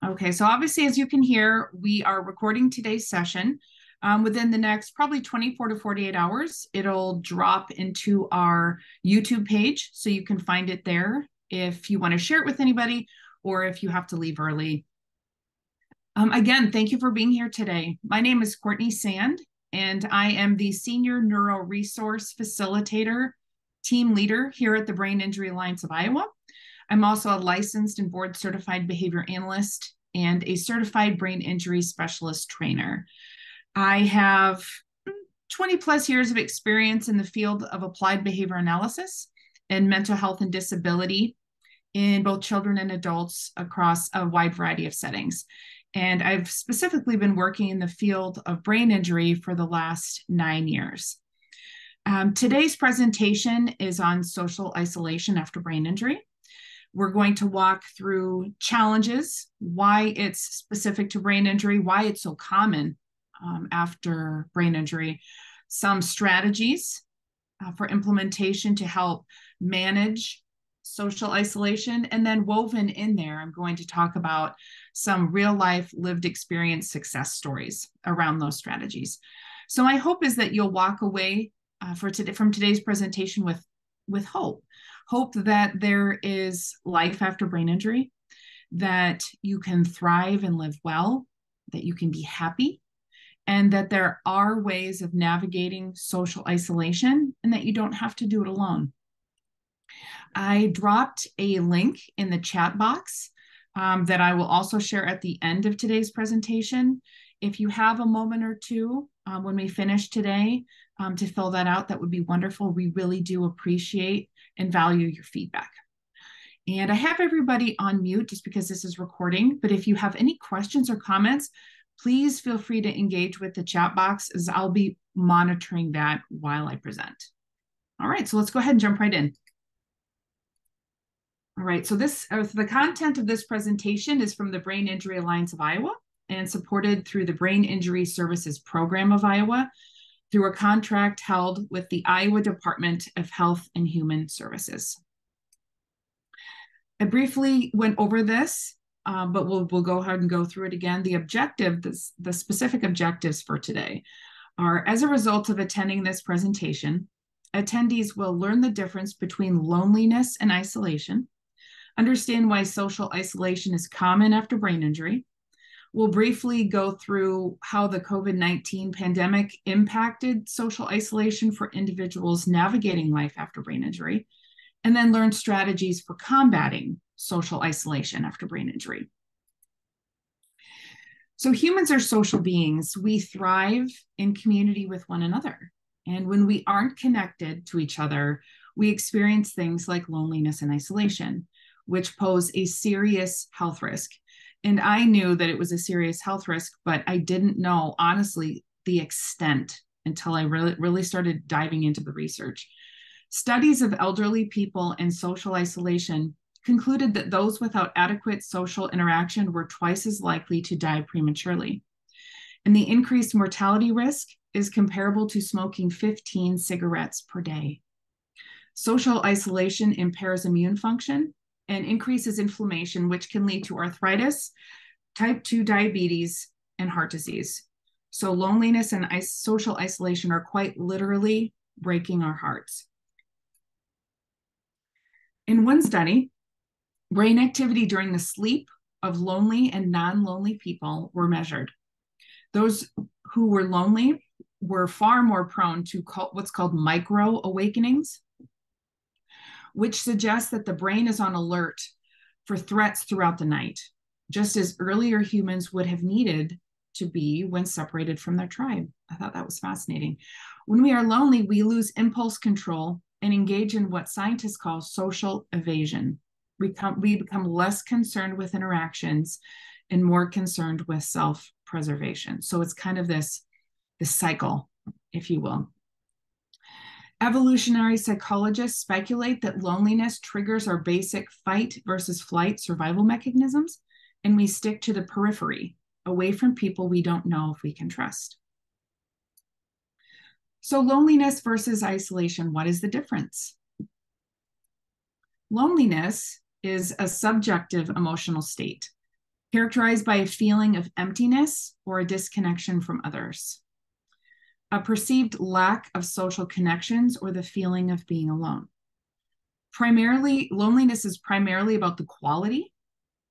Okay, so obviously, as you can hear, we are recording today's session. Within the next probably 24 to 48 hours, it'll drop into our YouTube page, so you can find it there if you want to share it with anybody or if you have to leave early. Again, thank you for being here today. My name is Courtney Sand, and I am the Senior Neuro Resource Facilitator Team Leader here at the Brain Injury Alliance of Iowa. I'm also a licensed and board certified behavior analyst and a certified brain injury specialist trainer. I have 20 plus years of experience in the field of applied behavior analysis and mental health and disability in both children and adults across a wide variety of settings. And I've specifically been working in the field of brain injury for the last 9 years. Today's presentation is on social isolation after brain injury. We're going to walk through challenges, why it's specific to brain injury, why it's so common after brain injury, some strategies for implementation to help manage social isolation, and then woven in there, I'm going to talk about some real life lived experience success stories around those strategies. So my hope is that you'll walk away from today's presentation with hope that there is life after brain injury, that you can thrive and live well, that you can be happy, and that there are ways of navigating social isolation and that you don't have to do it alone. I dropped a link in the chat box that I will also share at the end of today's presentation. If you have a moment or two when we finish today to fill that out, that would be wonderful. We really do appreciate and value your feedback. And I have everybody on mute just because this is recording, but if you have any questions or comments, please feel free to engage with the chat box as I'll be monitoring that while I present. All right, so let's go ahead and jump right in. All right, so the content of this presentation is from the Brain Injury Alliance of Iowa and supported through the Brain Injury Services Program of Iowa through a contract held with the Iowa Department of Health and Human Services. I briefly went over this, but we'll go ahead and go through it again. The specific objectives for today are, as a result of attending this presentation, attendees will learn the difference between loneliness and isolation, understand why social isolation is common after brain injury. We'll briefly go through how the COVID-19 pandemic impacted social isolation for individuals navigating life after brain injury, and then learn strategies for combating social isolation after brain injury. So humans are social beings. We thrive in community with one another. And when we aren't connected to each other, we experience things like loneliness and isolation, which pose a serious health risk. And I knew that it was a serious health risk, but I didn't know, honestly, the extent until I really started diving into the research. Studies of elderly people in social isolation concluded that those without adequate social interaction were twice as likely to die prematurely. And the increased mortality risk is comparable to smoking 15 cigarettes per day. Social isolation impairs immune function and increases inflammation, which can lead to arthritis, type 2 diabetes, and heart disease. So loneliness and social isolation are quite literally breaking our hearts. In one study, brain activity during the sleep of lonely and non-lonely people were measured. Those who were lonely were far more prone to what's called micro awakenings, which suggests that the brain is on alert for threats throughout the night, just as earlier humans would have needed to be when separated from their tribe. I thought that was fascinating. When we are lonely, we lose impulse control and engage in what scientists call social evasion. We become less concerned with interactions and more concerned with self-preservation. So it's kind of this cycle, if you will. Evolutionary psychologists speculate that loneliness triggers our basic fight versus flight survival mechanisms, and we stick to the periphery, away from people we don't know if we can trust. So loneliness versus isolation, what is the difference? Loneliness is a subjective emotional state. characterized by a feeling of emptiness or a disconnection from others, a perceived lack of social connections or the feeling of being alone. Primarily, loneliness is primarily about the quality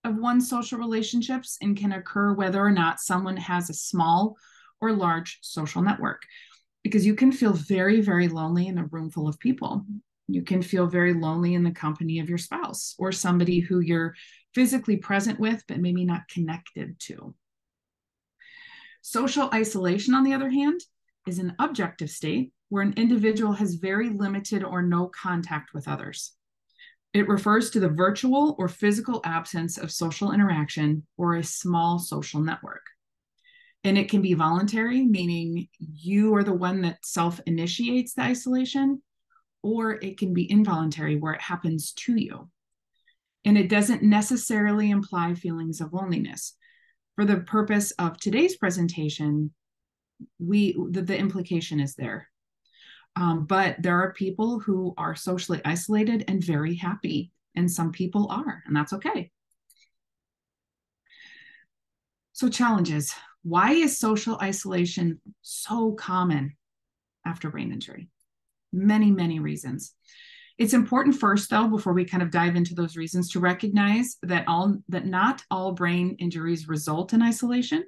of one's social relationships and can occur whether or not someone has a small or large social network. Because you can feel very, very lonely in a room full of people. You can feel very lonely in the company of your spouse or somebody who you're physically present with, but maybe not connected to. Social isolation, on the other hand, is an objective state where an individual has very limited or no contact with others. It refers to the virtual or physical absence of social interaction or a small social network. And it can be voluntary, meaning you are the one that self-initiates the isolation, or it can be involuntary, where it happens to you. And it doesn't necessarily imply feelings of loneliness. For the purpose of today's presentation, the implication is there. But there are people who are socially isolated and very happy, and some people are, and that's okay. So challenges. Why is social isolation so common after brain injury? Many, many reasons. It's important first, though, before we kind of dive into those reasons, to recognize that not all brain injuries result in isolation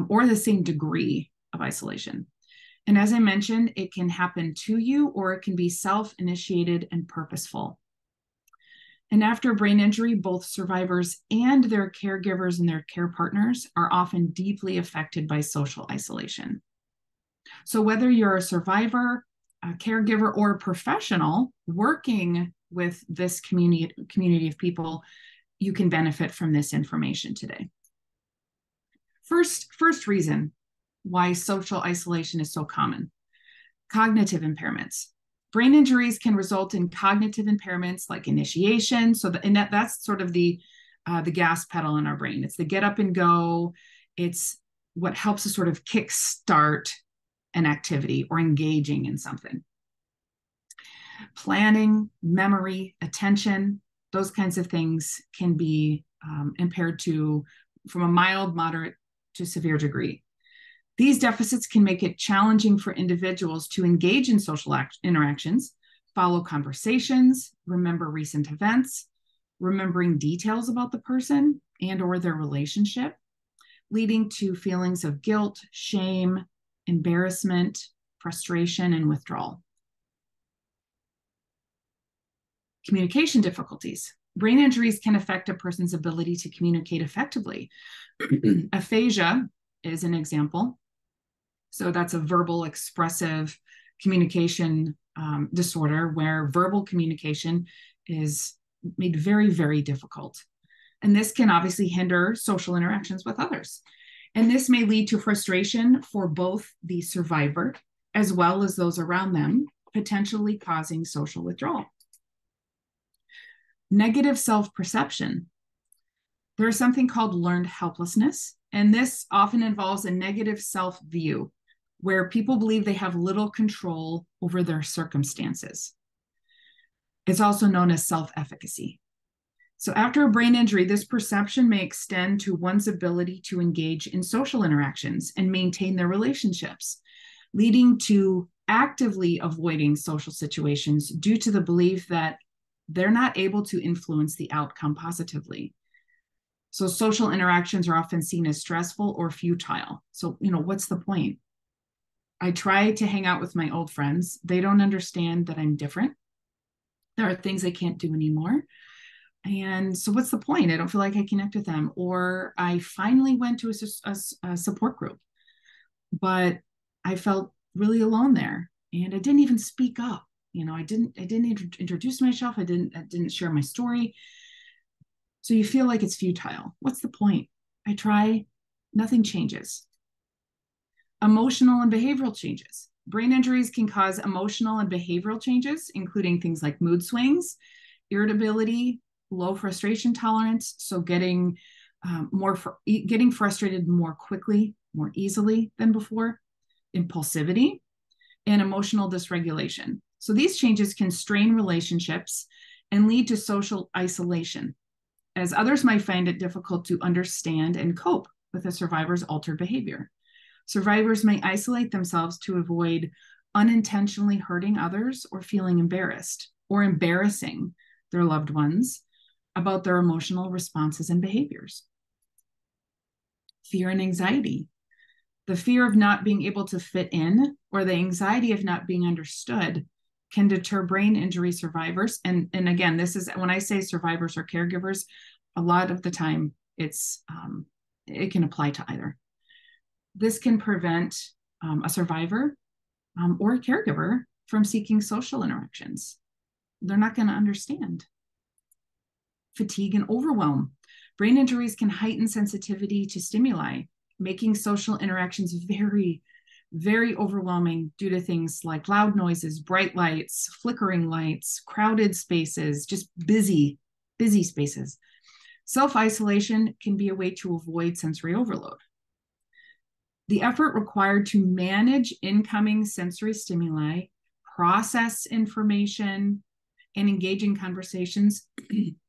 or the same degree of isolation. And as I mentioned, it can happen to you or it can be self-initiated and purposeful. And after a brain injury, both survivors and their caregivers and their care partners are often deeply affected by social isolation. So whether you're a survivor, a caregiver, or a professional working with this community of people, you can benefit from this information today. First reason why social isolation is so common: cognitive impairments. Brain injuries can result in cognitive impairments like initiation. So that's sort of the gas pedal in our brain. It's the get up and go. It's what helps us sort of kickstart an activity or engaging in something. Planning, memory, attention, those kinds of things can be impaired from a mild, moderate to severe degree. These deficits can make it challenging for individuals to engage in social interactions, follow conversations, remember recent events, remembering details about the person and or their relationship, leading to feelings of guilt, shame, embarrassment, frustration, and withdrawal. Communication difficulties. Brain injuries can affect a person's ability to communicate effectively. Aphasia is an example. So that's a verbal expressive communication disorder where verbal communication is made very, very difficult. And this can obviously hinder social interactions with others. And this may lead to frustration for both the survivor as well as those around them, potentially causing social withdrawal. Negative self-perception. There is something called learned helplessness, and this often involves a negative self-view where people believe they have little control over their circumstances. It's also known as self-efficacy. So after a brain injury, this perception may extend to one's ability to engage in social interactions and maintain their relationships, leading to actively avoiding social situations due to the belief that they're not able to influence the outcome positively. So social interactions are often seen as stressful or futile. So, what's the point? I try to hang out with my old friends. They don't understand that I'm different. There are things I can't do anymore. And so what's the point? I don't feel like I connect with them. Or I finally went to a support group, but I felt really alone there. And I didn't even speak up. I didn't introduce myself. I didn't share my story. So you feel like it's futile. What's the point? I try, nothing changes. Emotional and behavioral changes. Brain injuries can cause emotional and behavioral changes, including things like mood swings, irritability, low frustration tolerance. So getting frustrated more quickly, more easily than before, impulsivity, and emotional dysregulation. So these changes can strain relationships and lead to social isolation. as others might find it difficult to understand and cope with a survivor's altered behavior. Survivors may isolate themselves to avoid unintentionally hurting others or feeling embarrassed or embarrassing their loved ones about their emotional responses and behaviors. Fear and anxiety. The fear of not being able to fit in or the anxiety of not being understood can deter brain injury survivors. And again, this is when I say survivors or caregivers, a lot of the time it can apply to either. This can prevent a survivor or a caregiver from seeking social interactions. They're not going to understand. Fatigue and overwhelm. Brain injuries can heighten sensitivity to stimuli, making social interactions very, very overwhelming due to things like loud noises, bright lights, flickering lights, crowded spaces, just busy spaces. Self-isolation can be a way to avoid sensory overload. The effort required to manage incoming sensory stimuli, process information, and engage in conversations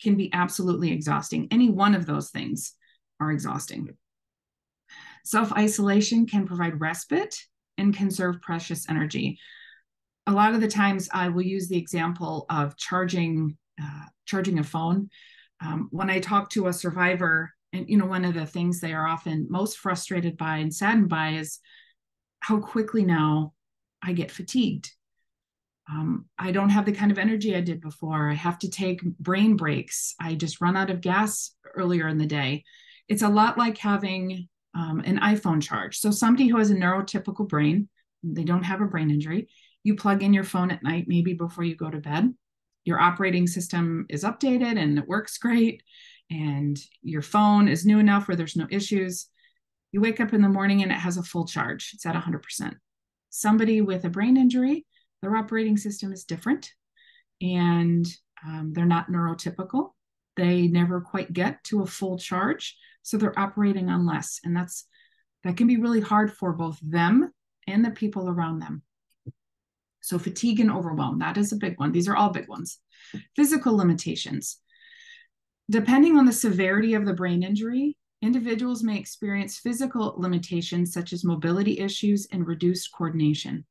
can be absolutely exhausting. Any one of those things are exhausting. Self-isolation can provide respite and conserve precious energy. A lot of the times I will use the example of charging a phone. When I talk to a survivor, and one of the things they are often most frustrated by and saddened by is how quickly now I get fatigued. I don't have the kind of energy I did before. I have to take brain breaks. I just run out of gas earlier in the day. It's a lot like having an iPhone charge. So somebody who has a neurotypical brain, they don't have a brain injury, you plug in your phone at night, maybe before you go to bed. Your operating system is updated and it works great. And your phone is new enough where there's no issues. You wake up in the morning and it has a full charge. It's at 100%. Somebody with a brain injury, their operating system is different and they're not neurotypical. They never quite get to a full charge. So they're operating on less. And that can be really hard for both them and the people around them. So fatigue and overwhelm, that is a big one. These are all big ones. Physical limitations. Depending on the severity of the brain injury, individuals may experience physical limitations such as mobility issues and reduced coordination.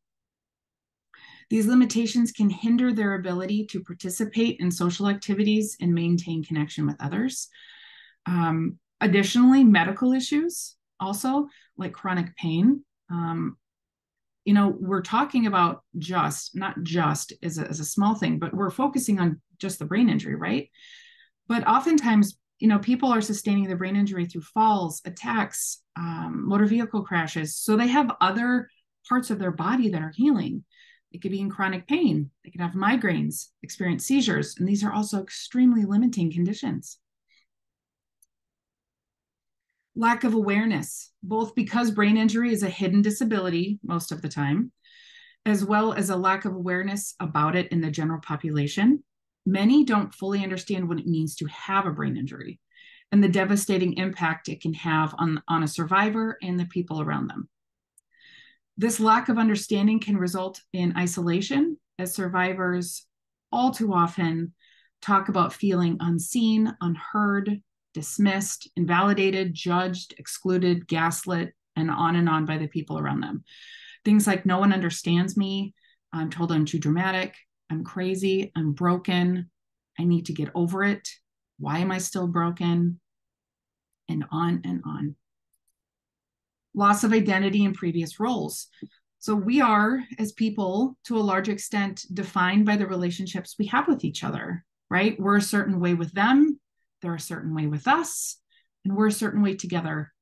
These limitations can hinder their ability to participate in social activities and maintain connection with others. Additionally, medical issues also, like chronic pain. We're talking about not just as a small thing, but we're focusing on just the brain injury, right? But oftentimes, people are sustaining the brain injury through falls, attacks, motor vehicle crashes. So they have other parts of their body that are healing. They could be in chronic pain. They could have migraines, experience seizures, and these are also extremely limiting conditions. Lack of awareness, both because brain injury is a hidden disability most of the time, as well as a lack of awareness about it in the general population. Many don't fully understand what it means to have a brain injury and the devastating impact it can have on a survivor and the people around them. This lack of understanding can result in isolation, as survivors all too often talk about feeling unseen, unheard, dismissed, invalidated, judged, excluded, gaslit, and on by the people around them. Things like, no one understands me. I'm told I'm too dramatic. I'm crazy. I'm broken. I need to get over it. Why am I still broken? And on and on. Loss of identity in previous roles. So we are, as people, to a large extent, defined by the relationships we have with each other, right? We're a certain way with them. They're a certain way with us, and we're a certain way together.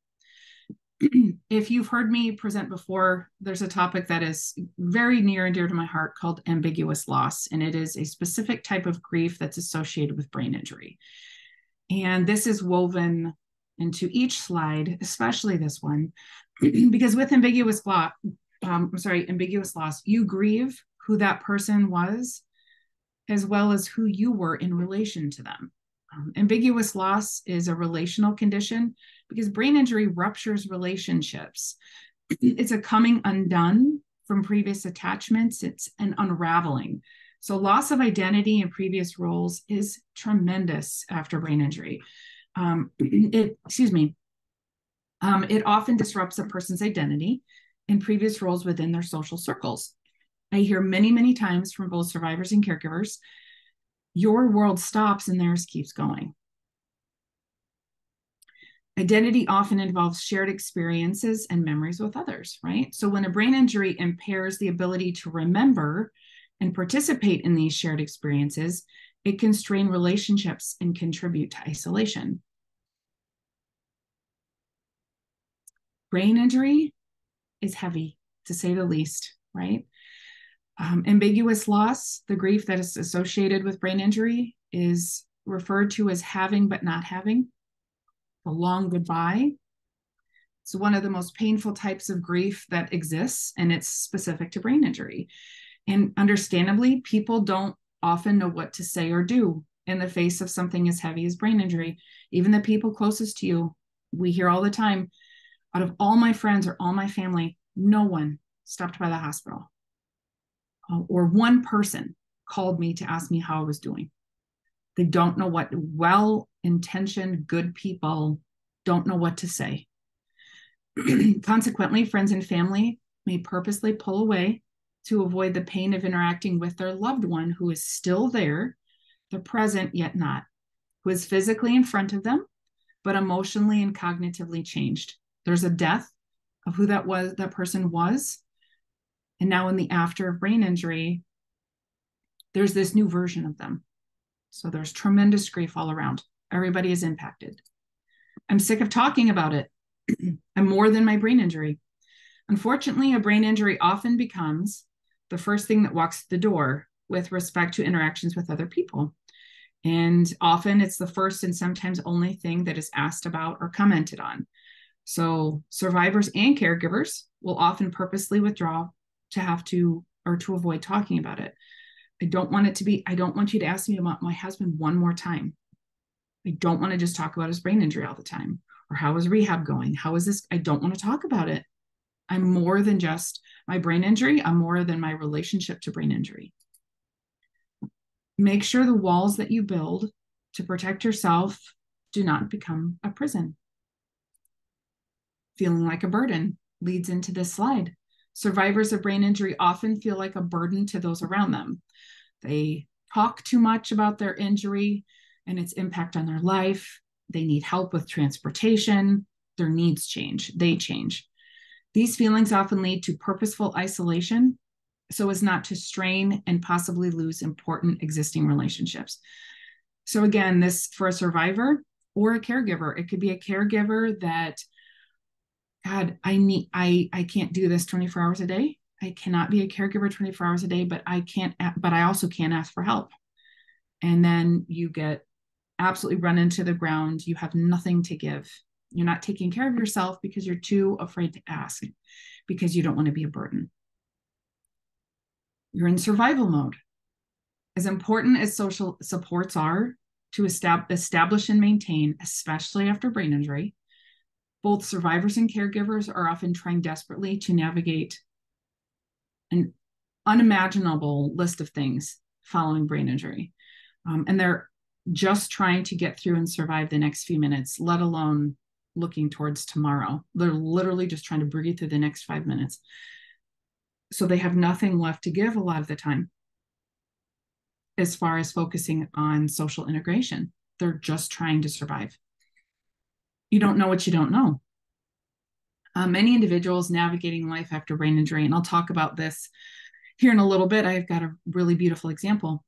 If you've heard me present before, there's a topic that is very near and dear to my heart called ambiguous loss, and it is a specific type of grief that's associated with brain injury. And this is woven into each slide, especially this one, because with ambiguous loss, you grieve who that person was, as well as who you were in relation to them. Ambiguous loss is a relational condition because brain injury ruptures relationships. It's a coming undone from previous attachments. It's an unraveling. So loss of identity in previous roles is tremendous after brain injury. It often disrupts a person's identity in previous roles within their social circles. I hear many, many times from both survivors and caregivers, your world stops and theirs keeps going. Identity often involves shared experiences and memories with others, right? So when a brain injury impairs the ability to remember and participate in these shared experiences, it can strain relationships and contribute to isolation. Brain injury is heavy, to say the least, right? Ambiguous loss, the grief that is associated with brain injury, is referred to as having but not having. A long goodbye. It's one of the most painful types of grief that exists, and it's specific to brain injury. And understandably, people don't often know what to say or do in the face of something as heavy as brain injury. Even the people closest to you, we hear all the time, out of all my friends or all my family, no one stopped by the hospital. Or one person called me to ask me how I was doing. They don't know what, well-intentioned, good people don't know what to say. Consequently, friends and family may purposely pull away to avoid the pain of interacting with their loved one who is still there, they're present yet not, who is physically in front of them, but emotionally and cognitively changed. There's a death of who that person was. And now in the after of brain injury, there's this new version of them. So there's tremendous grief all around. Everybody is impacted. I'm sick of talking about it. I'm more than my brain injury. Unfortunately, a brain injury often becomes the first thing that walks the door with respect to interactions with other people. And often it's the first and sometimes only thing that is asked about or commented on. So survivors and caregivers will often purposely withdraw to avoid talking about it. I don't want you to ask me about my husband one more time. I don't want to just talk about his brain injury all the time. Or how is rehab going? How is this? I don't want to talk about it. I'm more than just my brain injury. I'm more than my relationship to brain injury. Make sure the walls that you build to protect yourself do not become a prison. Feeling like a burden leads into this slide. Survivors of brain injury often feel like a burden to those around them. They talk too much about their injury and its impact on their life. They need help with transportation. Their needs change. They change. These feelings often lead to purposeful isolation so as not to strain and possibly lose important existing relationships. So again, this for a survivor or a caregiver, it could be a caregiver that, God, I can't do this 24 hours a day. I cannot be a caregiver 24 hours a day, but I also can't ask for help. And then you get absolutely run into the ground. You have nothing to give. You're not taking care of yourself because you're too afraid to ask, because you don't want to be a burden. You're in survival mode. As important as social supports are to establish and maintain, especially after brain injury, both survivors and caregivers are often trying desperately to navigate an unimaginable list of things following brain injury. And they're just trying to get through and survive the next few minutes, let alone looking towards tomorrow. They're literally just trying to breathe through the next 5 minutes. So they have nothing left to give a lot of the time as far as focusing on social integration. They're just trying to survive. You don't know what you don't know. Many individuals navigating life after brain injury, and I'll talk about this here in a little bit. I've got a really beautiful example.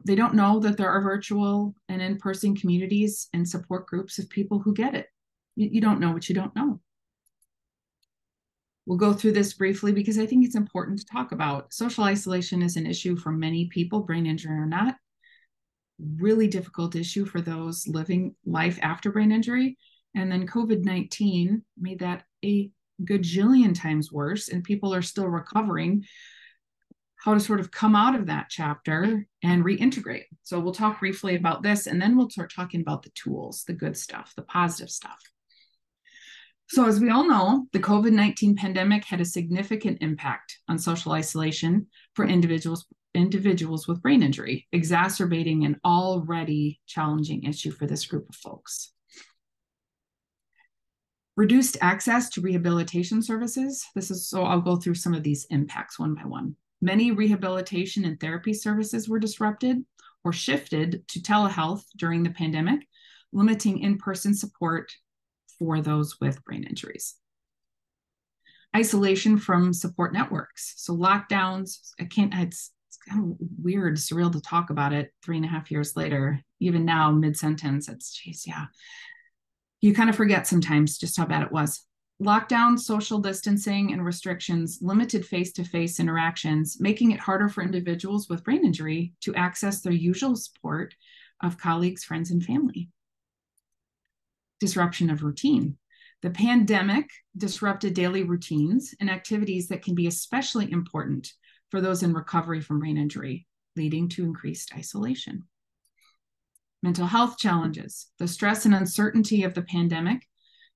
They don't know that there are virtual and in-person communities and support groups of people who get it. You don't know what you don't know. We'll go through this briefly because I think it's important to talk about. Social isolation is an issue for many people, brain injury or not. Really difficult issue for those living life after brain injury. And then COVID-19 made that a gajillion times worse, and people are still recovering how to sort of come out of that chapter and reintegrate. So we'll talk briefly about this, and then we'll start talking about the tools, the good stuff, the positive stuff. So as we all know, the COVID-19 pandemic had a significant impact on social isolation for individuals individuals with brain injury, exacerbating an already challenging issue for this group of folks. Reduced access to rehabilitation services. So I'll go through some of these impacts one by one. Many rehabilitation and therapy services were disrupted or shifted to telehealth during the pandemic, limiting in-person support for those with brain injuries. Isolation from support networks. So lockdowns, it's kind of weird, surreal to talk about it 3.5 years later. Even now, mid-sentence, geez, yeah. You kind of forget sometimes just how bad it was. Lockdown, social distancing, and restrictions limited face-to-face interactions, making it harder for individuals with brain injury to access their usual support of colleagues, friends, and family. Disruption of routine. The pandemic disrupted daily routines and activities that can be especially important for those in recovery from brain injury, leading to increased isolation. Mental health challenges. The stress and uncertainty of the pandemic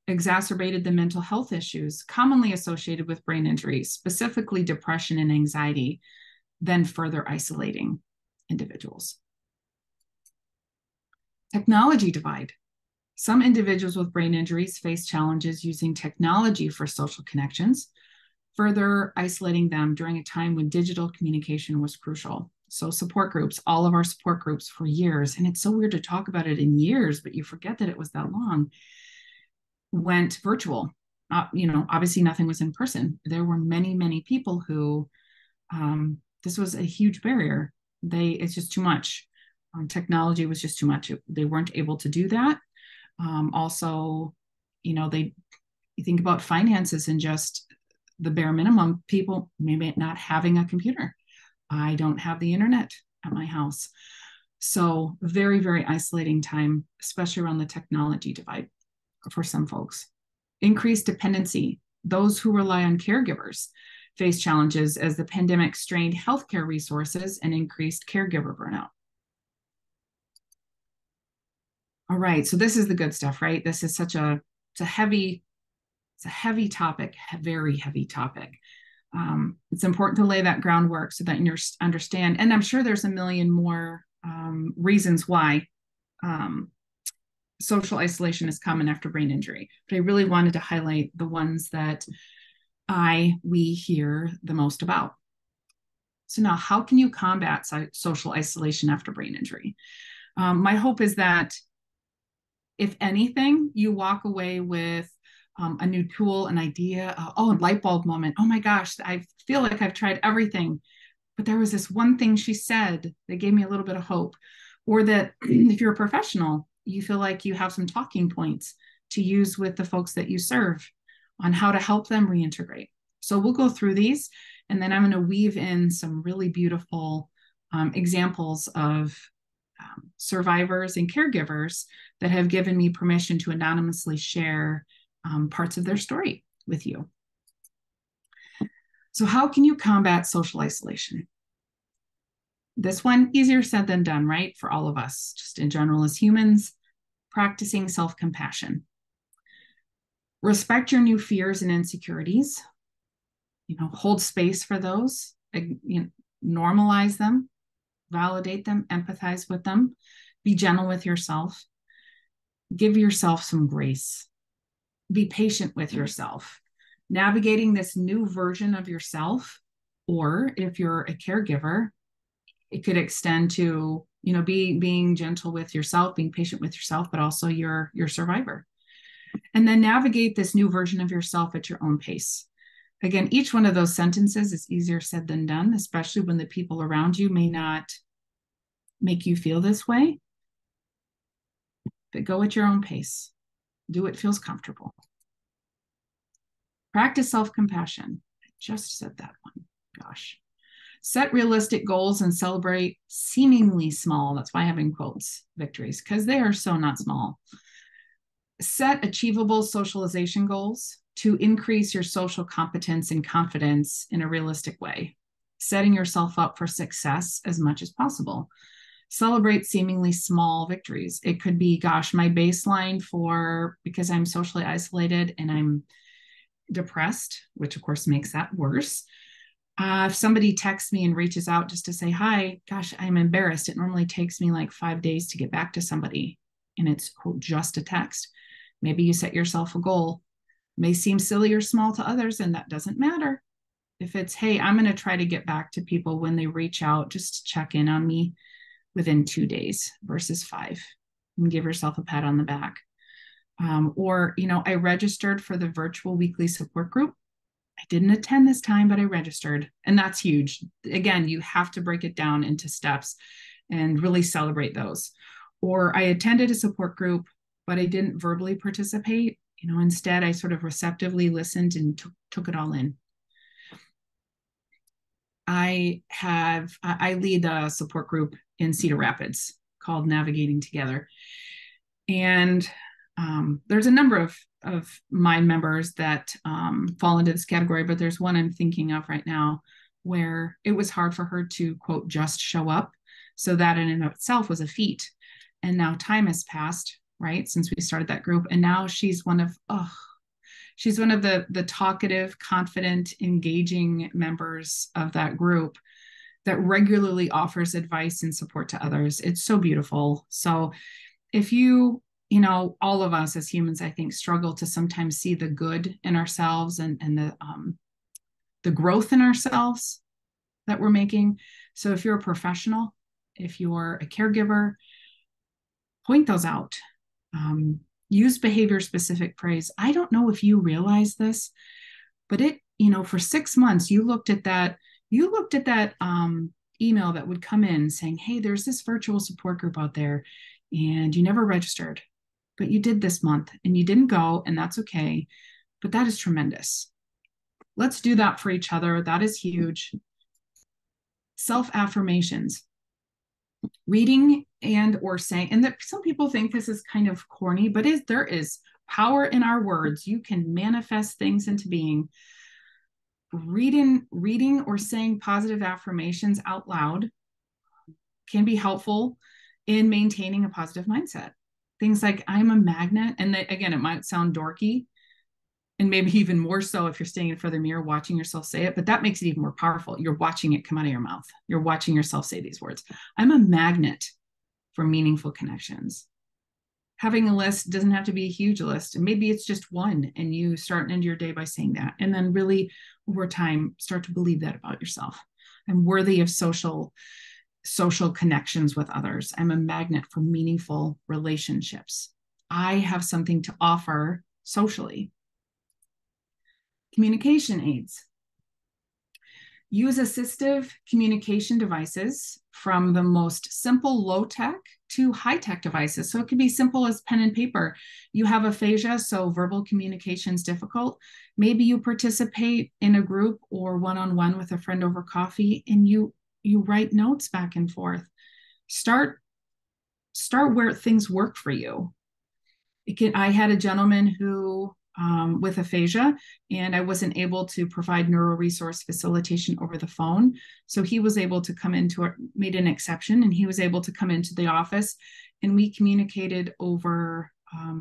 exacerbated the mental health issues commonly associated with brain injury, specifically depression and anxiety, then further isolating individuals. Technology divide. Some individuals with brain injuries face challenges using technology for social connections, further isolating them during a time when digital communication was crucial. So support groups, all of our support groups for years, and it's so weird to talk about it in years, but you forget that it was that long, went virtual. Obviously nothing was in person. There were many, many people who, this was a huge barrier. It's just too much. Technology was just too much. They weren't able to do that. Also, you think about finances and just the bare minimum, people maybe not having a computer. I don't have the internet at my house. So very, very isolating time, especially around the technology divide for some folks. Increased dependency. Those who rely on caregivers face challenges as the pandemic strained healthcare resources and increased caregiver burnout. All right, so this is the good stuff, right? This is it's a heavy topic, very heavy topic. It's important to lay that groundwork so that you understand, and I'm sure there's a million more reasons why social isolation is common after brain injury, but I really wanted to highlight the ones that we hear the most about. So now, how can you combat social isolation after brain injury? My hope is that, if anything, you walk away with a new tool, an idea, a light bulb moment. Oh my gosh, I feel like I've tried everything, but there was this one thing she said that gave me a little bit of hope. Or that if you're a professional, you feel like you have some talking points to use with the folks that you serve on how to help them reintegrate. So we'll go through these, and then I'm going to weave in some really beautiful examples of survivors and caregivers that have given me permission to anonymously share parts of their story with you. So how can you combat social isolation? This one, easier said than done, right? For all of us, just in general as humans, practicing self-compassion. Respect your new fears and insecurities. Hold space for those, normalize them, validate them, empathize with them, be gentle with yourself, give yourself some grace, be patient with yourself. Navigating this new version of yourself, or if you're a caregiver, it could extend to, being gentle with yourself, being patient with yourself, but also your survivor. And then navigate this new version of yourself at your own pace. Again, each one of those sentences is easier said than done, especially when the people around you may not make you feel this way. But go at your own pace. Do what feels comfortable. Practice self-compassion. I just said that one. Gosh. Set realistic goals and celebrate seemingly small, that's why I have in quotes, victories, because they are so not small. Set achievable socialization goals to increase your social competence and confidence in a realistic way, setting yourself up for success as much as possible. Celebrate seemingly small victories. It could be, gosh, my baseline because I'm socially isolated and I'm depressed, which of course makes that worse. If somebody texts me and reaches out just to say hi, gosh, I'm embarrassed. It normally takes me like 5 days to get back to somebody, and it's quote, just a text. Maybe you set yourself a goal. It may seem silly or small to others, and that doesn't matter. If it's, hey, I'm going to try to get back to people when they reach out, just check in on me within 2 days versus 5, and give yourself a pat on the back. Or, I registered for the virtual weekly support group. I didn't attend this time, but I registered, and that's huge. Again, you have to break it down into steps and really celebrate those. Or I attended a support group, but I didn't verbally participate. Instead, I sort of receptively listened and took it all in. I lead a support group in Cedar Rapids called Navigating Together. And there's a number of my members that fall into this category, but there's one I'm thinking of right now where it was hard for her to, quote, just show up. So that in and of itself was a feat. And now time has passed, right, since we started that group. And now she's one of the talkative, confident, engaging members of that group that regularly offers advice and support to others. It's so beautiful. So if all of us as humans, I think, struggle to sometimes see the good in ourselves and the growth in ourselves that we're making. So if you're a professional, if you're a caregiver, point those out. Use behavior-specific praise. I don't know if you realize this, but for 6 months, you looked at that email that would come in saying, hey, there's this virtual support group out there, and you never registered, but you did this month and you didn't go, and that's okay. But that is tremendous. Let's do that for each other. That is huge. Self-affirmations. Reading and or saying, and that some people think this is kind of corny, but there is power in our words. You can manifest things into being. Reading or saying positive affirmations out loud can be helpful in maintaining a positive mindset. Things like, I'm a magnet. And again, it might sound dorky, and maybe even more so if you're standing in front of the mirror watching yourself say it, but that makes it even more powerful. You're watching it come out of your mouth. You're watching yourself say these words. I'm a magnet for meaningful connections. Having a list doesn't have to be a huge list. And maybe it's just one, and you start and end your day by saying that. And then really over time, start to believe that about yourself. I'm worthy of social connections with others. I'm a magnet for meaningful relationships. I have something to offer socially. Communication aids. Use assistive communication devices from the most simple low-tech to high-tech devices. So it could be simple as pen and paper. You have aphasia, so verbal communication is difficult. Maybe you participate in a group or one-on-one with a friend over coffee, and you write notes back and forth. Start where things work for you. I had a gentleman who with aphasia, and I wasn't able to provide neuro resource facilitation over the phone. So he was able to come made an exception, and he was able to come into the office, and we communicated over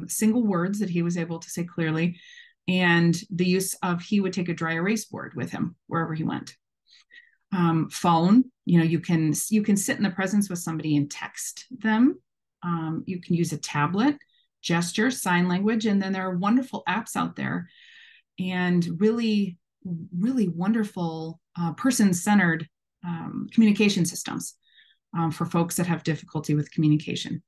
single words that he was able to say clearly, and the use of, he would take a dry erase board with him wherever he went. Phone, you can sit in the presence with somebody and text them. You can use a tablet, gesture, sign language, and then there are wonderful apps out there, and really, really wonderful person-centered communication systems for folks that have difficulty with communication.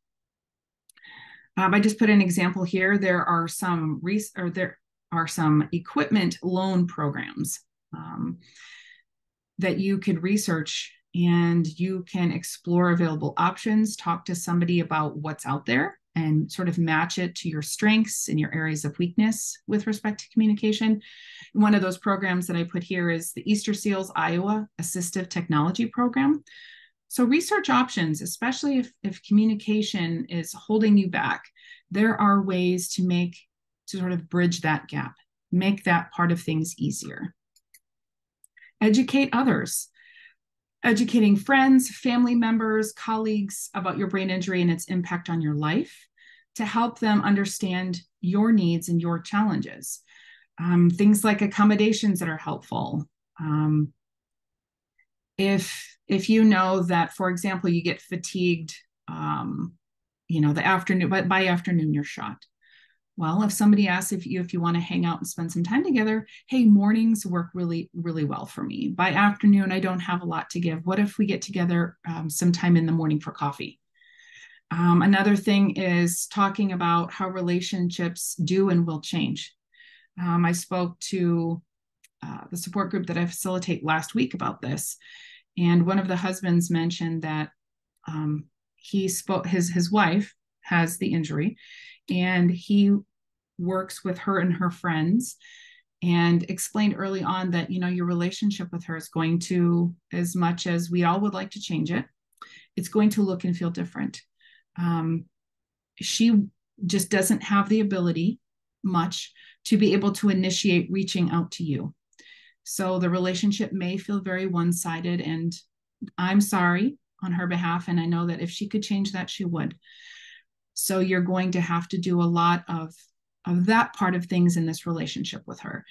I just put an example here. There are some equipment loan programs that you could research, and you can explore available options, talk to somebody about what's out there, and sort of match it to your strengths and your areas of weakness with respect to communication. One of those programs that I put here is the Easter Seals Iowa Assistive Technology Program. So research options, especially if communication is holding you back. There are ways to sort of bridge that gap, make that part of things easier. Educate others. Educating friends, family members, colleagues about your brain injury and its impact on your life to help them understand your needs and your challenges. Things like accommodations that are helpful. If you know that, for example, you get fatigued, the afternoon, but by afternoon you're shot. Well, if somebody asks if you want to hang out and spend some time together, hey, mornings work really, really well for me. By afternoon, I don't have a lot to give. What if we get together sometime in the morning for coffee? Another thing is talking about how relationships do and will change. I spoke to the support group that I facilitate last week about this, and one of the husbands mentioned that he spoke his wife has the injury, and he works with her and her friends, and explained early on that your relationship with her is going to, as much as we all would like to change it, it's going to look and feel different. She just doesn't have the ability much to be able to initiate reaching out to you. So the relationship may feel very one-sided, and I'm sorry on her behalf. And I know that if she could change that, she would. So you're going to have to do a lot of that part of things in this relationship with her.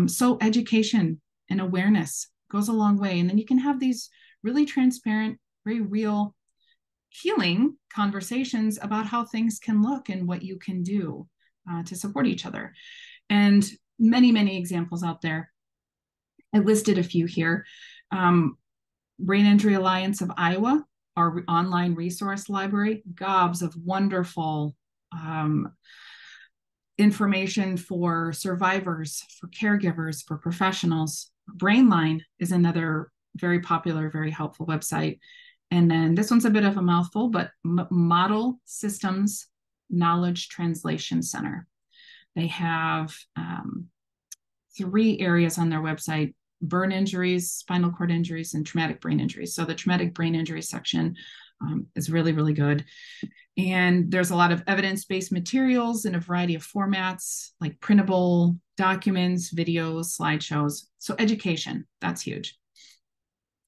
So education and awareness goes a long way. And then you can have these really transparent, very real healing conversations about how things can look and what you can do to support each other. And many, many examples out there. I listed a few here. Brain Injury Alliance of Iowa, our online resource library, gobs of wonderful information for survivors, for caregivers, for professionals. Brainline is another very popular, very helpful website. And then this one's a bit of a mouthful, but Model Systems Knowledge Translation Center. They have 3 areas on their website: burn injuries, spinal cord injuries, and traumatic brain injuries. So the traumatic brain injury section is really, really good. And there's a lot of evidence-based materials in a variety of formats, like printable documents, videos, slideshows. So education, that's huge.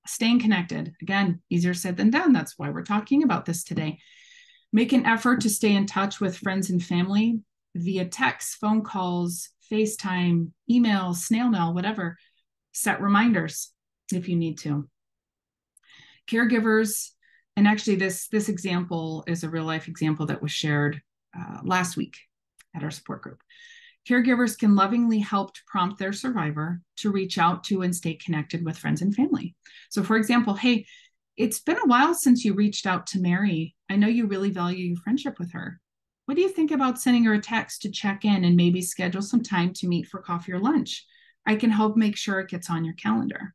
Staying connected, again, easier said than done. That's why we're talking about this today. Make an effort to stay in touch with friends and family via text, phone calls, FaceTime, email, snail mail, whatever. Set reminders if you need to. Caregivers, and actually this example is a real life example that was shared last week at our support group. Caregivers can lovingly help to prompt their survivor to reach out to and stay connected with friends and family. So for example, hey, it's been a while since you reached out to Mary. I know you really value your friendship with her. What do you think about sending her a text to check in and maybe schedule some time to meet for coffee or lunch? I can help make sure it gets on your calendar.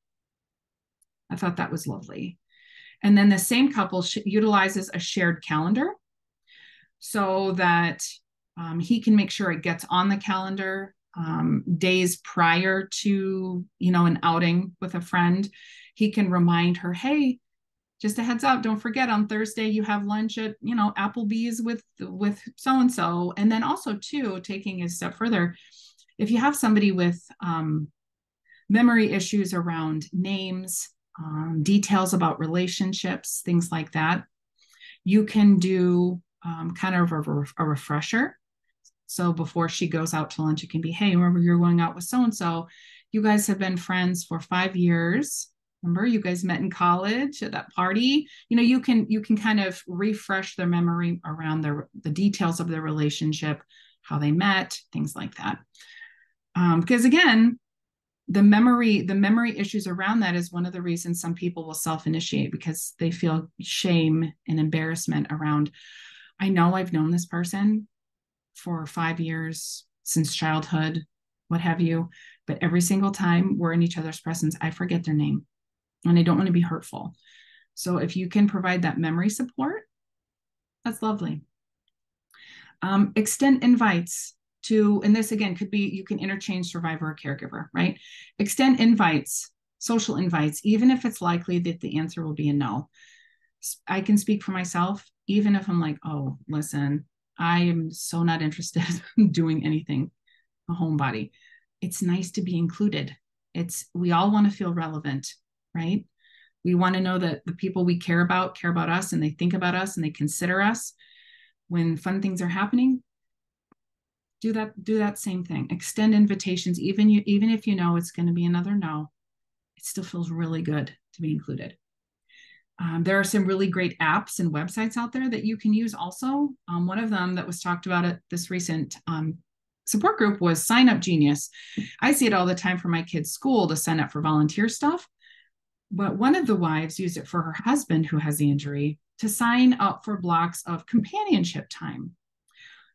I thought that was lovely. And then the same couple utilizes a shared calendar so that he can make sure it gets on the calendar days prior to, an outing with a friend. He can remind her, hey, just a heads up, don't forget on Thursday you have lunch at, Applebee's with so-and-so. And then also too, taking a step further, if you have somebody with memory issues around names, details about relationships, things like that, you can do kind of a refresher. So before she goes out to lunch, it can be, hey, remember you're going out with so-and-so. You guys have been friends for 5 years. Remember, you guys met in college at that party. You can kind of refresh their memory around the details of their relationship, how they met, things like that. Because again, the memory issues around that is one of the reasons some people will self-initiate, because they feel shame and embarrassment around, I know I've known this person for 5 years, since childhood, what have you, but every single time we're in each other's presence, I forget their name, and I don't want to be hurtful. So if you can provide that memory support, that's lovely. Extend invites to, and this again could be, you can interchange survivor or caregiver, right? Extend invites, social invites, even if it's likely that the answer will be a no. I can speak for myself, even if I'm like, oh, listen, I am so not interested in doing anything, a homebody. It's nice to be included. We all want to feel relevant, right? We want to know that the people we care about us, and they think about us and they consider us when fun things are happening. Do that same thing. Extend invitations, even if you know it's going to be another no. still feels really good to be included. There are some really great apps and websites out there that you can use also. One of them that was talked about at this recent support group was Sign Up Genius. I see it all the time for my kids' school to sign up for volunteer stuff. But one of the wives used it for her husband who has the injury to sign up for blocks of companionship time.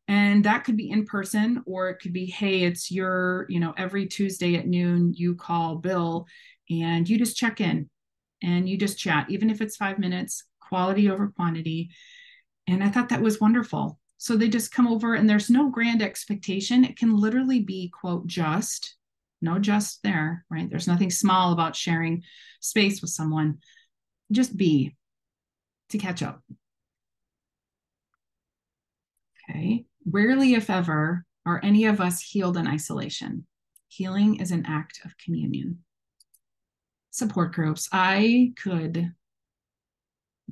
And that could be in person, or it could be, hey, it's your, every Tuesday at noon, you call Bill and you just check in and you just chat, even if it's 5 minutes, quality over quantity. And I thought that was wonderful. So they just come over and there's no grand expectation. It can literally be, quote, just, no just there, right? There's nothing small about sharing space with someone. Just be to catch up. Okay. Rarely, if ever, are any of us healed in isolation. Healing is an act of communion. Support groups. I could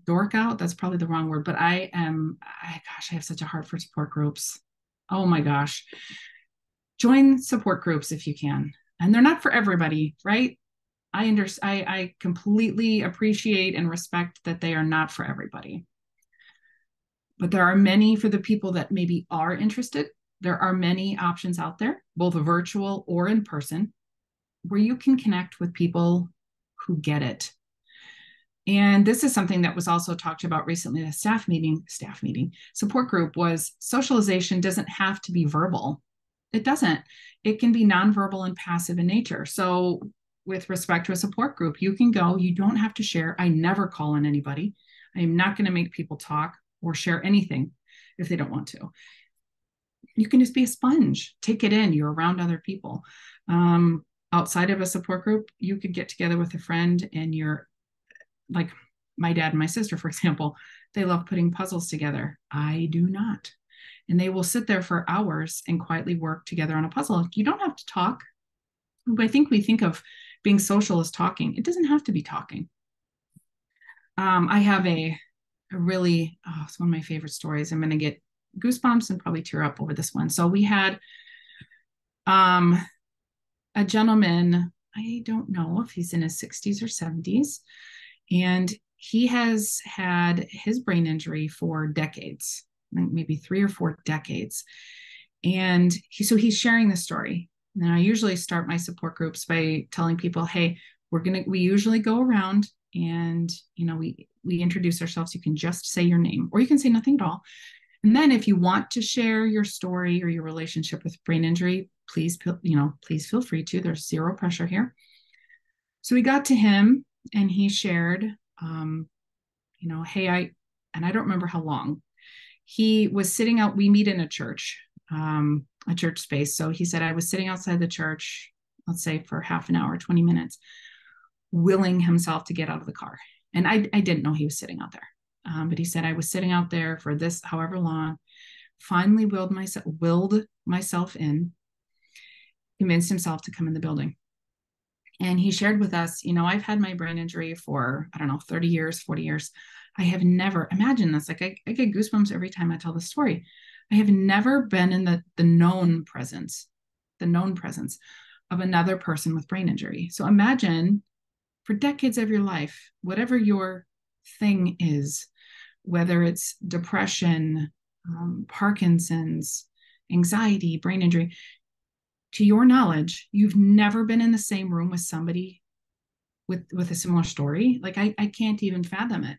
dork out. That's probably the wrong word, but I have such a heart for support groups. Oh my gosh. Join support groups if you can. And they're not for everybody, right? I completely appreciate and respect that they are not for everybody. But there are many for the people that maybe are interested. There are many options out there, both virtual or in person, where you can connect with people who get it. And this is something that was also talked about recently in a staff meeting, support group, was socialization doesn't have to be verbal. It doesn't. It can be nonverbal and passive in nature. So with respect to a support group, you can go, you don't have to share. I never call on anybody. I am not going to make people talk or share anything if they don't want to. You can just be a sponge, take it in. You're around other people. Outside of a support group, you could get together with a friend and you're like my dad and my sister, for example, they love putting puzzles together. I do not. And they will sit there for hours and quietly work together on a puzzle. You don't have to talk. I think we think of being social as talking. It doesn't have to be talking. I have a really, it's one of my favorite stories. I'm going to get goosebumps and probably tear up over this one. So we had a gentleman, I don't know if he's in his 60s or 70s, and he has had his brain injury for decades, maybe 3 or 4 decades. And he's sharing the story. And I usually start my support groups by telling people, hey, we usually go around and, we introduce ourselves. You can just say your name, or you can say nothing at all. And then if you want to share your story or your relationship with brain injury, please feel free to. There's zero pressure here. So we got to him and he shared, hey, I don't remember how long. He was sitting out, we meet in a church space. So he said, I was sitting outside the church, let's say for half an hour, 20 minutes, willing himself to get out of the car. And I didn't know he was sitting out there. But he said, I was sitting out there for this, however long, finally willed myself in, convinced himself to come in the building. And he shared with us, I've had my brain injury for, 30 years, 40 years. I have never, imagine this, like I get goosebumps every time I tell the story. I have never been in the known presence of another person with brain injury. So imagine for decades of your life, whatever your thing is, whether it's depression, Parkinson's, anxiety, brain injury, to your knowledge, you've never been in the same room with somebody with a similar story. Like I can't even fathom it.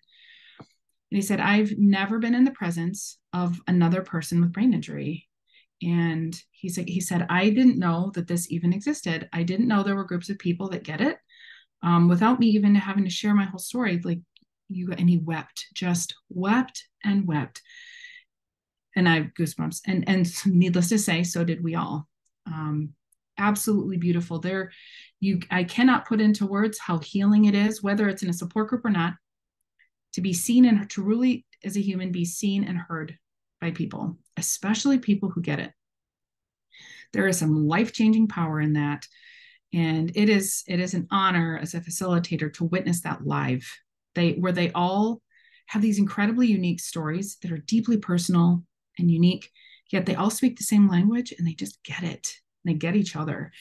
And he said, I've never been in the presence of another person with brain injury. And he said, I didn't know that this even existed. I didn't know there were groups of people that get it, without me even having to share my whole story. And he wept, just wept and wept. And I have goosebumps. And needless to say, so did we all. Absolutely beautiful. I cannot put into words how healing it is, whether it's in a support group or not, to be seen and to really, as a human, be seen and heard by people, especially people who get it. There is some life-changing power in that. And it is an honor as a facilitator to witness that live, where they all have these incredibly unique stories that are deeply personal and unique, yet they all speak the same language and they just get it. They get each other.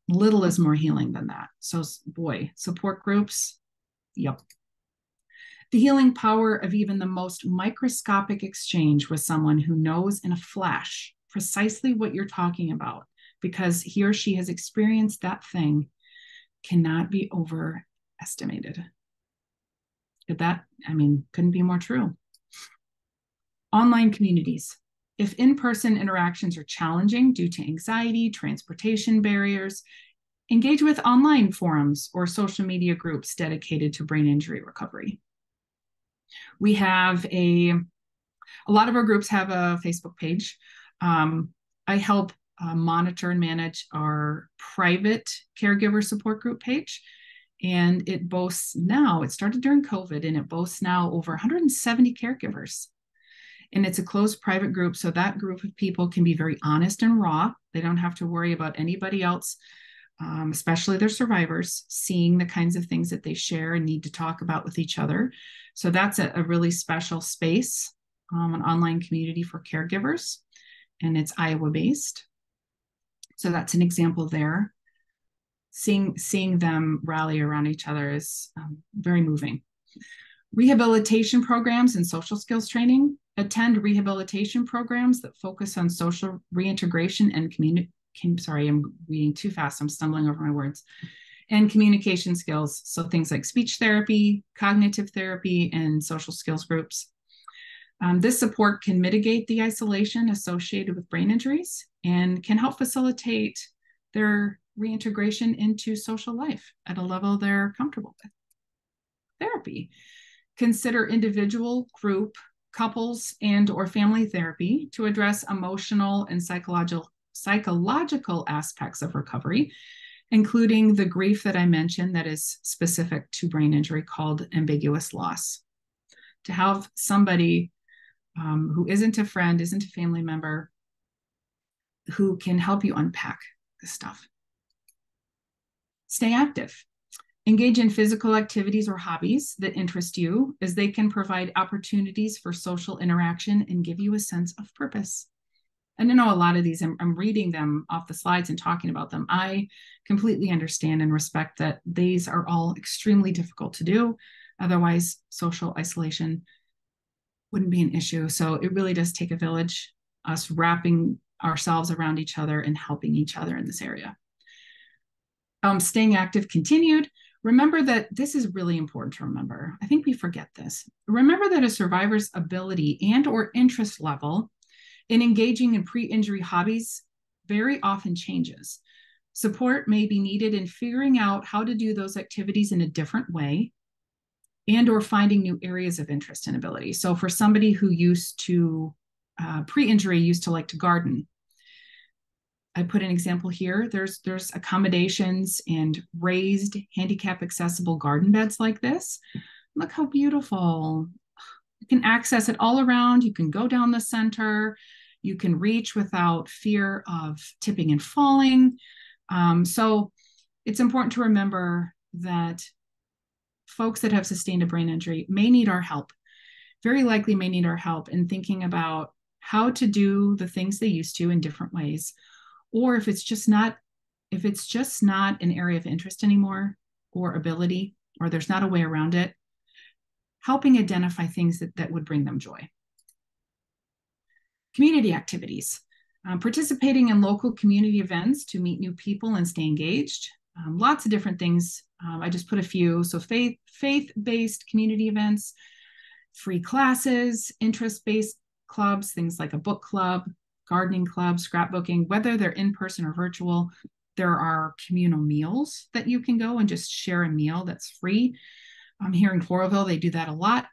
Little is more healing than that. So, boy, support groups, yep. The healing power of even the most microscopic exchange with someone who knows in a flash precisely what you're talking about because he or she has experienced that thing cannot be overestimated. That, I mean, couldn't be more true. Online communities. If in-person interactions are challenging due to anxiety, transportation barriers, engage with online forums or social media groups dedicated to brain injury recovery. We have a lot of our groups have a Facebook page. I help monitor and manage our private caregiver support group page. And it boasts now, it started during COVID, and it boasts now over 170 caregivers. And it's a closed private group. So that group of people can be very honest and raw. They don't have to worry about anybody else, especially their survivors, seeing the kinds of things that they share and need to talk about with each other. So that's a really special space, an online community for caregivers, and it's Iowa-based. So that's an example there. Seeing them rally around each other is very moving. Rehabilitation programs and social skills training. Attend rehabilitation programs that focus on social reintegration and community. Sorry, I'm reading too fast. I'm stumbling over my words. And communication skills. So things like speech therapy, cognitive therapy, and social skills groups. This support can mitigate the isolation associated with brain injuries and can help facilitate their reintegration into social life at a level they're comfortable with. Therapy. Consider individual, group, couples, and or family therapy to address emotional and psychological aspects of recovery, including the grief that I mentioned that is specific to brain injury called ambiguous loss. To have somebody who isn't a friend, isn't a family member, who can help you unpack this stuff. Stay active. Engage in physical activities or hobbies that interest you, as they can provide opportunities for social interaction and give you a sense of purpose. And I know a lot of these, I'm reading them off the slides and talking about them. I completely understand and respect that these are all extremely difficult to do. Otherwise, social isolation wouldn't be an issue. So it really does take a village, us wrapping ourselves around each other and helping each other in this area. Staying active continued. Remember that this is really important to remember. I think we forget this. Remember that a survivor's ability and or interest level in engaging in pre-injury hobbies very often changes. Support may be needed in figuring out how to do those activities in a different way and or finding new areas of interest and ability. So for somebody who used to, pre-injury used to like to garden, I put an example here. There's accommodations and raised handicap accessible garden beds like this. Look how beautiful. You can access it all around. You can go down the center. You can reach without fear of tipping and falling. So it's important to remember that folks that have sustained a brain injury may need our help, very likely may need our help in thinking about how to do the things they used to in different ways. Or if it's just not an area of interest anymore or ability, or there's not a way around it, helping identify things that would bring them joy. Community activities. Participating in local community events to meet new people and stay engaged. Lots of different things. I just put a few. So faith-based community events, free classes, interest-based clubs, things like a book club, gardening club, scrapbooking, whether they're in person or virtual. There are communal meals that you can go and just share a meal that's free. Here in Floraville, they do that a lot.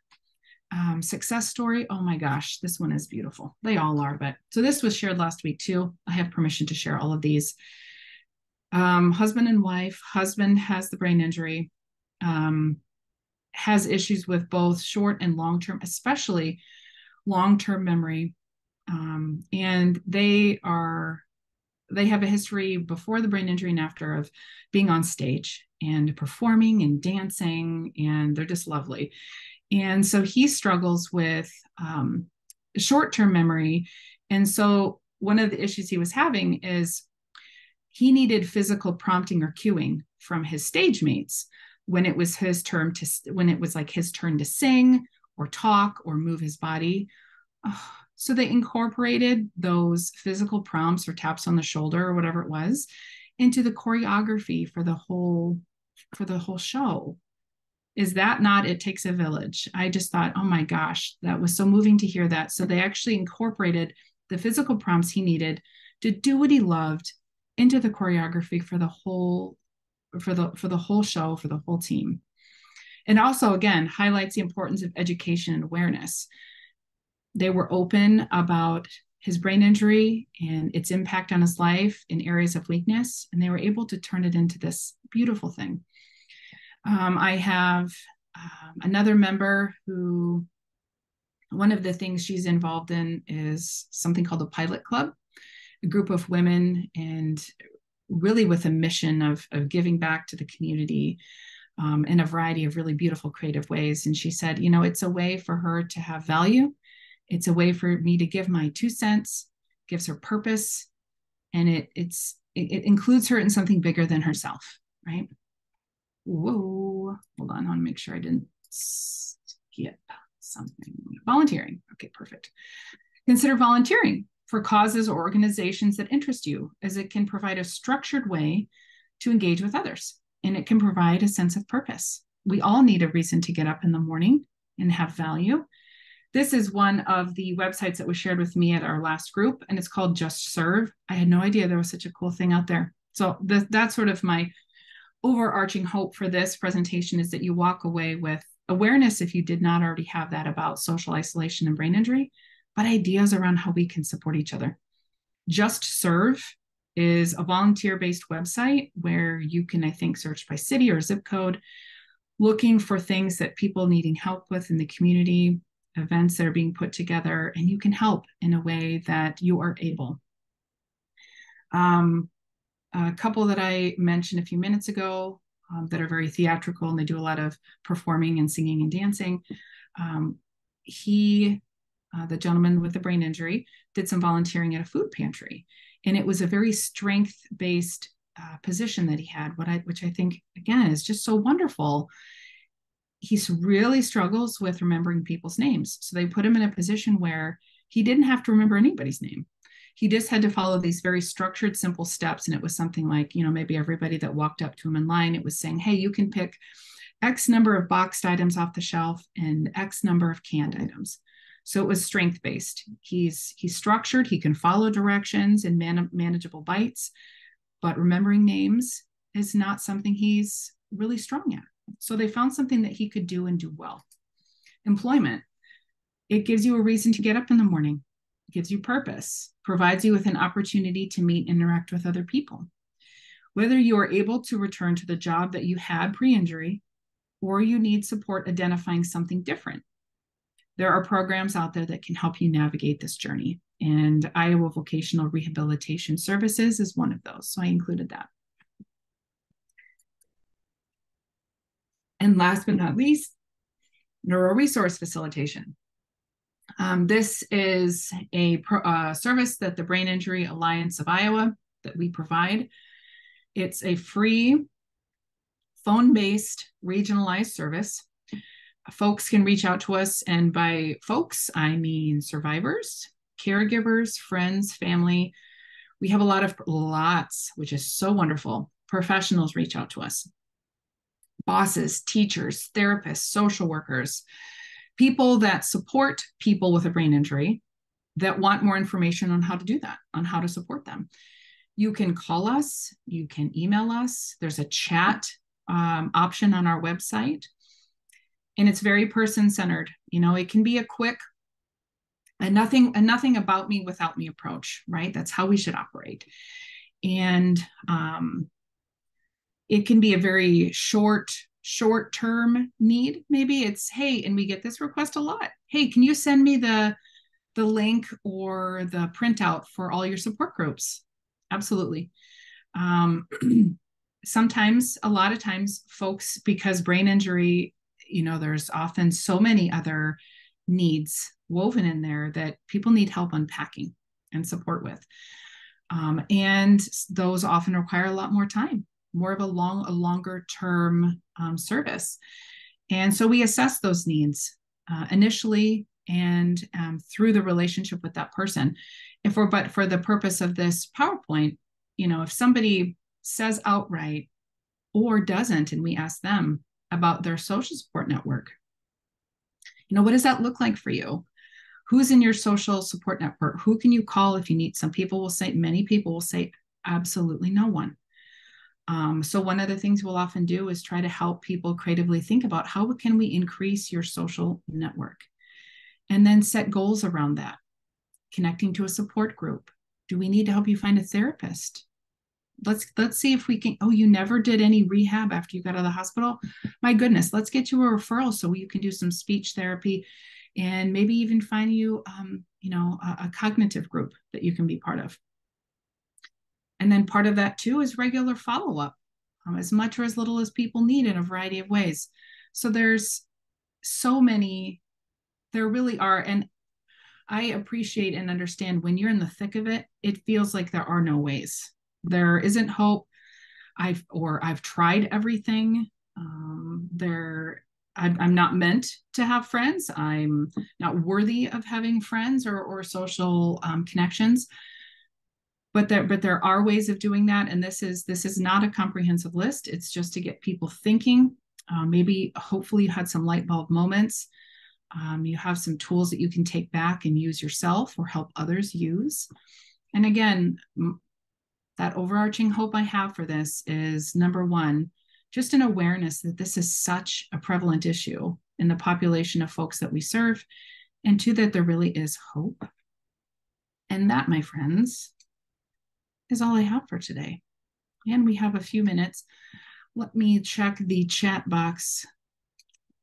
Success story, oh my gosh, this one is beautiful. They all are, but so this was shared last week too. I have permission to share all of these. Husband and wife, husband has the brain injury, has issues with both short and long-term, especially long-term memory. And they have a history before the brain injury and after of being on stage and performing and dancing, and they're just lovely. And so he struggles with short-term memory. And so one of the issues he was having is he needed physical prompting or cueing from his stage mates when it was when it was like his turn to sing or talk or move his body. Oh, so they incorporated those physical prompts or taps on the shoulder or whatever it was into the choreography for the whole show. Is that not It Takes a Village? I just thought, oh my gosh, that was so moving to hear that. So they actually incorporated the physical prompts he needed to do what he loved into the choreography for the whole show, for the whole team. And also, again, highlights the importance of education and awareness. They were open about his brain injury and its impact on his life in areas of weakness, and they were able to turn it into this beautiful thing. I have another member who, one of the things she's involved in is something called the Pilot Club, a group of women, and really with a mission of giving back to the community in a variety of really beautiful, creative ways. And she said, you know, it's a way for her to have value. It's a way for me to give my 2 cents, gives her purpose, and it includes her in something bigger than herself, right? Whoa, hold on, I want to make sure I didn't skip something. Volunteering. Okay, perfect. Consider volunteering for causes or organizations that interest you, as it can provide a structured way to engage with others, and it can provide a sense of purpose. We all need a reason to get up in the morning and have value. This is one of the websites that was shared with me at our last group, and it's called Just Serve. I had no idea there was such a cool thing out there. So that's sort of my overarching hope for this presentation, is that you walk away with awareness, if you did not already have that, about social isolation and brain injury, but ideas around how we can support each other. Just Serve is a volunteer-based website where you can, I think, search by city or zip code, looking for things that people needing help with in the community, events that are being put together, and you can help in a way that you are able. A couple that I mentioned a few minutes ago that are very theatrical, and they do a lot of performing and singing and dancing. The gentleman with the brain injury, did some volunteering at a food pantry, and it was a very strength-based position that he had, which I think, again, is just so wonderful. He really struggles with remembering people's names, so they put him in a position where he didn't have to remember anybody's name. He just had to follow these very structured, simple steps. And it was something like, you know, maybe everybody that walked up to him in line, it was saying, hey, you can pick X number of boxed items off the shelf and X number of canned items. So it was strength-based. He's structured, he can follow directions in manageable bites, but remembering names is not something he's really strong at. So they found something that he could do and do well. Employment. It gives you a reason to get up in the morning. Gives you purpose, provides you with an opportunity to meet and interact with other people. Whether you are able to return to the job that you had pre-injury, or you need support identifying something different, there are programs out there that can help you navigate this journey. And Iowa Vocational Rehabilitation Services is one of those. So I included that. And last but not least, neuro resource facilitation. This is a service that the Brain Injury Alliance of Iowa that we provide. It's a free phone-based regionalized service. Folks can reach out to us, and by folks, I mean survivors, caregivers, friends, family. We have lots, which is so wonderful. Professionals reach out to us. Bosses, teachers, therapists, social workers, people that support people with a brain injury that want more information on how to do that, on how to support them. You can call us, you can email us. There's a chat option on our website, and it's very person-centered. You know, it can be a quick, a nothing about me without me approach, right? That's how we should operate. And it can be a very short-term need. Maybe it's, hey, and we get this request a lot. Hey, can you send me the link or the printout for all your support groups? Absolutely. Sometimes, a lot of times, folks, because brain injury, you know, there's often so many other needs woven in there that people need help unpacking and support with. And those often require a lot more time, more of a longer term service. And so we assess those needs initially and through the relationship with that person. But for the purpose of this PowerPoint, if somebody says outright or doesn't, and we ask them about their social support network, what does that look like for you? Who's in your social support network? Who can you call if you need? Many people will say, absolutely no one. So one of the things we'll often do is try to help people creatively think about how can we increase your social network, and then set goals around that. Connecting to a support group. Do we need to help you find a therapist? Let's see if we can. Oh, you never did any rehab after you got out of the hospital? My goodness, let's get you a referral so you can do some speech therapy, and maybe even find you, a cognitive group that you can be part of. And then part of that too is regular follow-up, as much or as little as people need in a variety of ways. So there's so many, there really are. And I appreciate and understand when you're in the thick of it, it feels like there are no ways. There isn't hope. I've tried everything. I'm not meant to have friends. I'm not worthy of having friends or social connections. But there are ways of doing that, and this is not a comprehensive list. It's just to get people thinking. Maybe, hopefully, you had some light bulb moments. You have some tools that you can take back and use yourself or help others use. And again, that overarching hope I have for this is, number one, just an awareness that this is such a prevalent issue in the population of folks that we serve, and two, that there really is hope. And that, my friends, is all I have for today. And we have a few minutes. Let me check the chat box.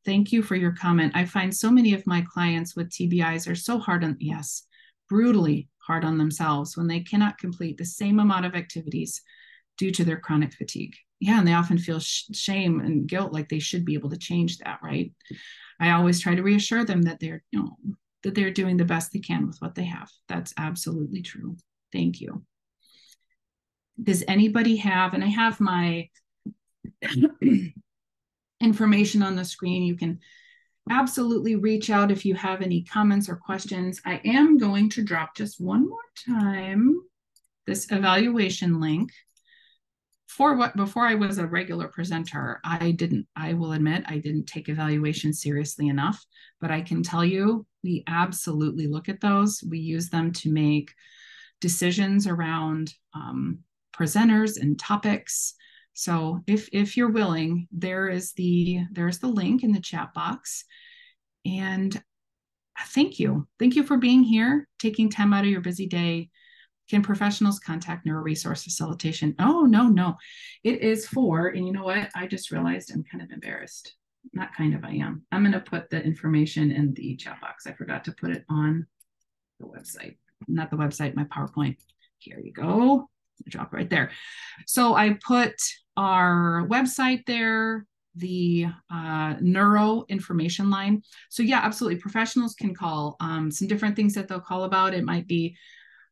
Thank you for your comment. I find so many of my clients with TBIs are so brutally hard on themselves when they cannot complete the same amount of activities due to their chronic fatigue. Yeah, and they often feel shame and guilt, like they should be able to change that, right? I always try to reassure them that they're doing the best they can with what they have. That's absolutely true. Thank you. Does anybody have, and I have my information on the screen. You can absolutely reach out if you have any comments or questions. I am going to drop just one more time this evaluation link. Before I was a regular presenter, I will admit, I didn't take evaluation seriously enough, but I can tell you, we absolutely look at those. We use them to make decisions around presenters and topics. So if you're willing, there's the link in the chat box. And thank you for being here, taking time out of your busy day. Can professionals contact NeuroResource Facilitation? Oh, no. It is for, and you know what? I just realized I'm kind of embarrassed. Not kind of, I am. I'm going to put the information in the chat box. I forgot to put it on the website. Not the website, my PowerPoint. Here you go. Drop right there. So I put our website there, the neuro information line. So yeah, absolutely. Professionals can call. Some different things that they'll call about. It might be,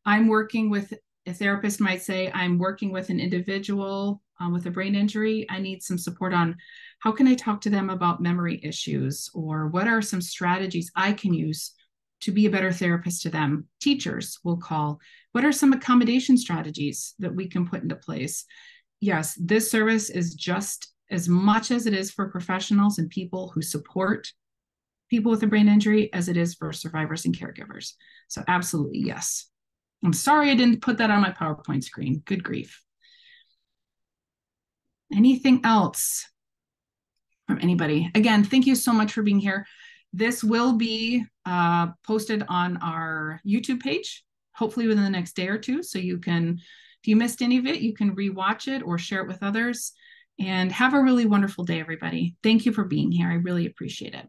I'm working with, a therapist might say, I'm working with an individual with a brain injury. I need some support on how can I talk to them about memory issues, or what are some strategies I can use to be a better therapist to them. Teachers will call. What are some accommodation strategies that we can put into place? Yes, this service is just as much as it is for professionals and people who support people with a brain injury as it is for survivors and caregivers. So absolutely, yes. I'm sorry I didn't put that on my PowerPoint screen. Good grief. Anything else from anybody? Again, thank you so much for being here. This will be posted on our YouTube page, hopefully within the next day or two. So you can, if you missed any of it, you can rewatch it or share it with others. And have a really wonderful day, everybody. Thank you for being here. I really appreciate it.